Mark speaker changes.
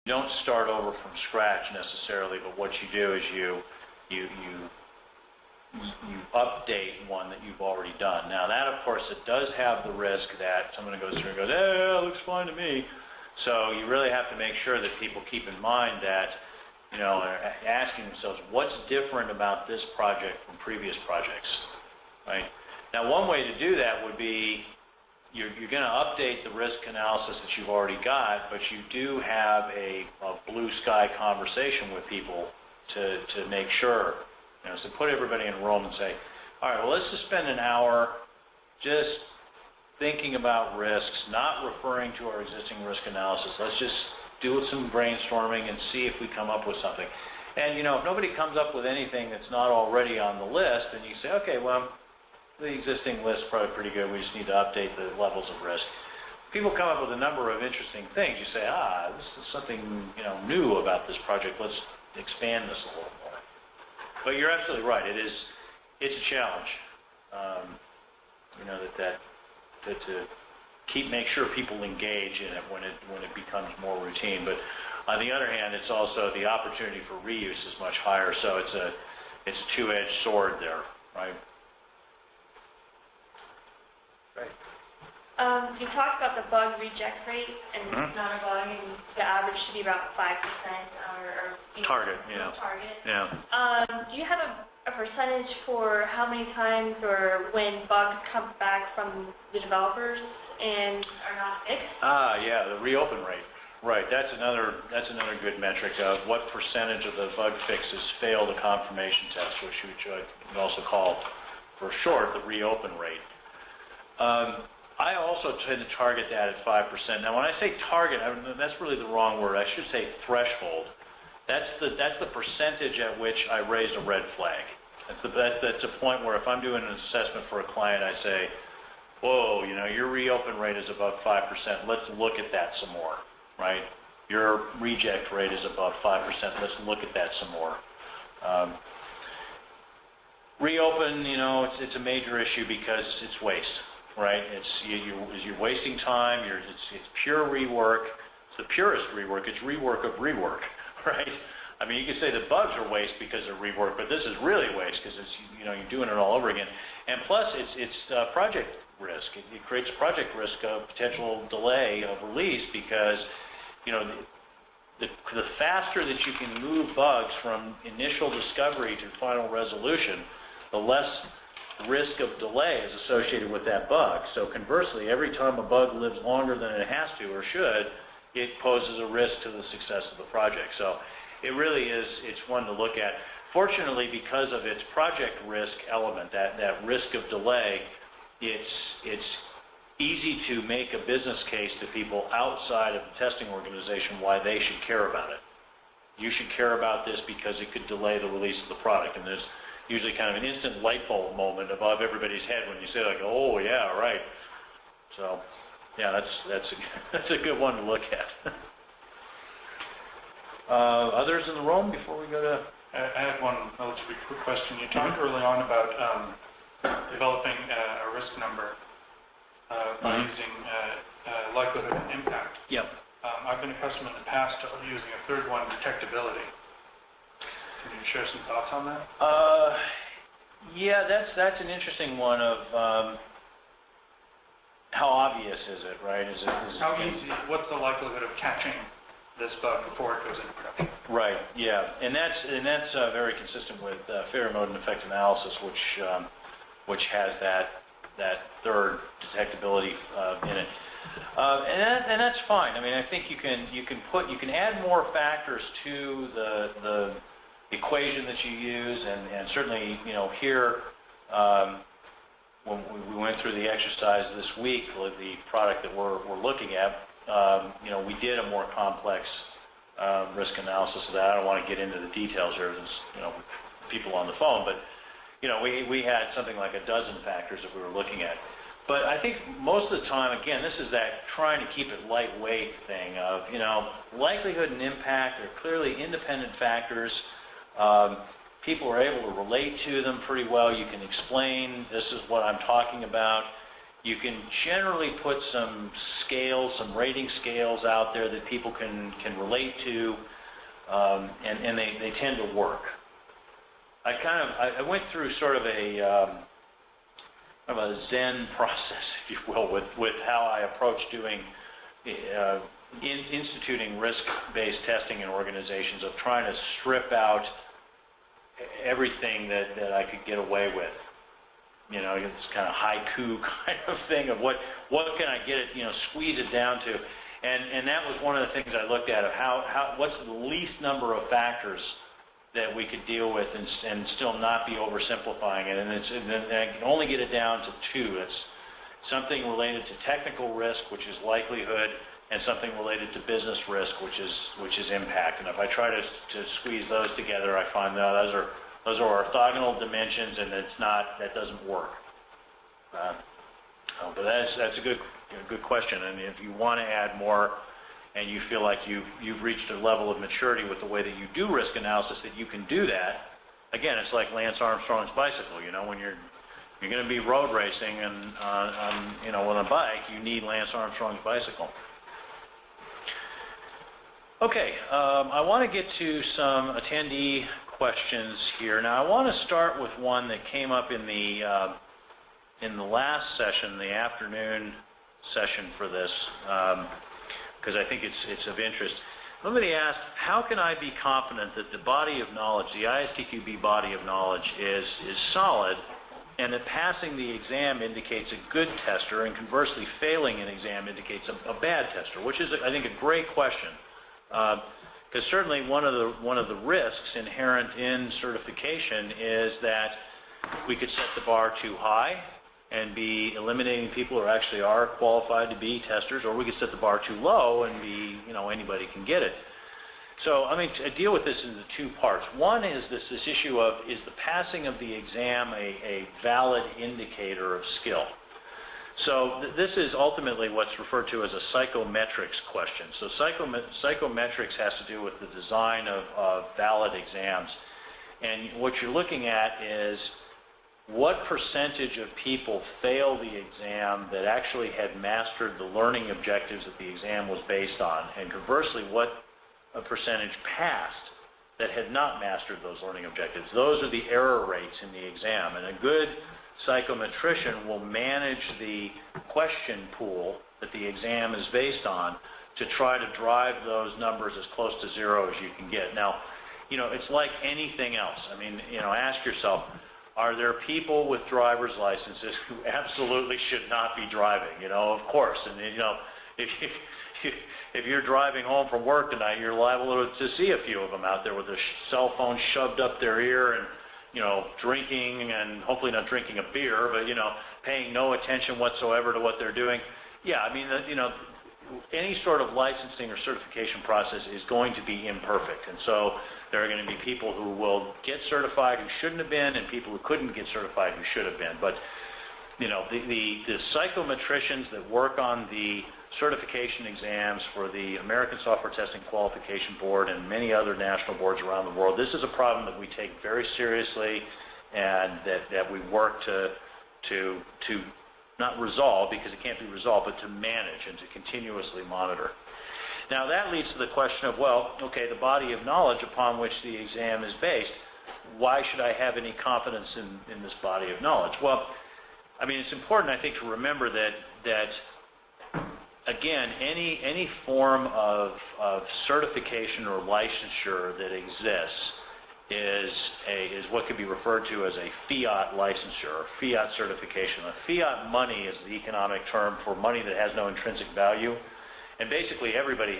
Speaker 1: don't start over from scratch necessarily, but what you do is you update one that you've already done. Now that, of course, it does have the risk that someone goes through and goes, "Eh, it looks fine to me." So you really have to make sure that people keep in mind that, are asking themselves, what's different about this project from previous projects, right? Now, one way to do that would be you're going to update the risk analysis that you've already got, but you do have a blue sky conversation with people to make sure, so put everybody in a room and say, all right, well, let's just spend an hour just thinking about risks, not referring to our existing risk analysis. Let's just do some brainstorming and see if we come up with something. And, if nobody comes up with anything that's not already on the list, then you say, okay, well, the existing list is probably pretty good. We just need to update the levels of risk. People come up with a number of interesting things. You say, this is something new about this project. Let's expand this a little more. But you're absolutely right. It's a challenge. To make sure people engage in it when it becomes more routine. But on the other hand, it's also the opportunity for reuse is much higher. So it's a two-edged sword there, right?
Speaker 2: You talked about the bug reject rate and not a bug, and the average should be about 5% or
Speaker 1: target. Yeah.
Speaker 2: Target.
Speaker 1: Yeah.
Speaker 2: Do you have a percentage for how many times or when bugs come back from the developers and are not fixed?
Speaker 1: Yeah, the reopen rate. Right. That's another good metric of what percentage of the bug fixes fail the confirmation test, which I can also call for short the reopen rate. I also tend to target that at 5%. Now, when I say target, that's really the wrong word. I should say threshold. That's the percentage at which I raise a red flag. That's a point where if I'm doing an assessment for a client, I say, whoa, your reopen rate is above 5%. Let's look at that some more, right? Your reject rate is above 5%. Let's look at that some more. Reopen, it's a major issue because it's waste. Right? You're wasting time. It's pure rework. It's the purest rework. It's rework of rework, right? I mean, you could say the bugs are waste because of rework, but this is really waste because it's you're doing it all over again. And plus, it's project risk. It creates project risk of potential delay of release because the faster that you can move bugs from initial discovery to final resolution, the less risk of delay is associated with that bug. So conversely, every time a bug lives longer than it has to or should, it poses a risk to the success of the project. So it really is, it's one to look at. Fortunately, because of its project risk element, that risk of delay, it's easy to make a business case to people outside of the testing organization why they should care about it. You should care about this because it could delay the release of the product. And there's usually kind of an instant light bulb moment above everybody's head when you say like, oh yeah, right. So yeah, that's a good one to look at. Others in the room before we go to?
Speaker 3: I have one relatively quick question. You talked early on about developing a risk number by using likelihood and impact.
Speaker 1: Yep.
Speaker 3: I've been accustomed in the past to using a third one, detectability. Can you share some thoughts on that?
Speaker 1: Yeah, that's an interesting one of how obvious is it, right?
Speaker 3: How easy? What's the likelihood of catching this bug before it goes into production?
Speaker 1: Right. Yeah, and that's very consistent with failure mode and effect analysis, which has that third detectability in it. And that's fine. I mean, I think you can add more factors to the equation that you use, and certainly here when we went through the exercise this week with the product that we're looking at, we did a more complex risk analysis of that. I don't want to get into the details here. There's people on the phone, but we had something like a dozen factors that we were looking at. But I think most of the time, again, this is that trying to keep it lightweight thing of, likelihood and impact are clearly independent factors. People are able to relate to them pretty well. You can explain, this is what I'm talking about. You can generally put some scales, some rating scales out there that people can relate to, and they tend to work. I went through sort of a Zen process, if you will, with how I approach doing instituting risk-based testing in organizations, of trying to strip out everything that I could get away with. You know, it's kind of haiku kind of thing of what can I get it, squeeze it down to, and that was one of the things I looked at, of what's the least number of factors that we could deal with and still not be oversimplifying it, and I can only get it down to two. It's something related to technical risk, which is likelihood, and something related to business risk, which is impact. And if I try to squeeze those together, I find that those are orthogonal dimensions, and that doesn't work. But that's a good question. And if you want to add more, and you feel like you've reached a level of maturity with the way that you do risk analysis, that you can do that. Again, it's like Lance Armstrong's bicycle. When you're going to be road racing and on a bike, you need Lance Armstrong's bicycle. Okay, I want to get to some attendee questions here. Now, I want to start with one that came up in the last session, the afternoon session for this, because I think it's of interest. Somebody asked, how can I be confident that the body of knowledge, the ISTQB body of knowledge, is solid, and that passing the exam indicates a good tester, and conversely failing an exam indicates a bad tester? Which is, I think, a great question. Because certainly one of the risks inherent in certification is that we could set the bar too high and be eliminating people who actually are qualified to be testers, or we could set the bar too low and be, anybody can get it. So I deal with this into two parts. One is this issue of, is the passing of the exam a valid indicator of skill? So this is ultimately what's referred to as a psychometrics question. So psychometrics has to do with the design of valid exams. And what you're looking at is what percentage of people fail the exam that actually had mastered the learning objectives that the exam was based on, and conversely, what a percentage passed that had not mastered those learning objectives. Those are the error rates in the exam, and a good psychometrician will manage the question pool that the exam is based on to try to drive those numbers as close to zero as you can get. Now, it's like anything else. Ask yourself, are there people with driver's licenses who absolutely should not be driving? Of course. And, if you're driving home from work tonight, you're liable to see a few of them out there with their cell phone shoved up their ear and, drinking, and hopefully not drinking a beer, but, paying no attention whatsoever to what they're doing. Yeah, any sort of licensing or certification process is going to be imperfect. And so there are going to be people who will get certified who shouldn't have been, and people who couldn't get certified who should have been. But, the psychometricians that work on the certification exams for the American Software Testing Qualification Board and many other national boards around the world, this is a problem that we take very seriously, and that we work to not resolve, because it can't be resolved, but to manage and to continuously monitor. Now that leads to the question of, well, okay, the body of knowledge upon which the exam is based, why should I have any confidence in this body of knowledge? Well, it's important, I think, to remember that again, any form of certification or licensure that exists is what could be referred to as a fiat licensure or fiat certification. A fiat money is the economic term for money that has no intrinsic value, and basically everybody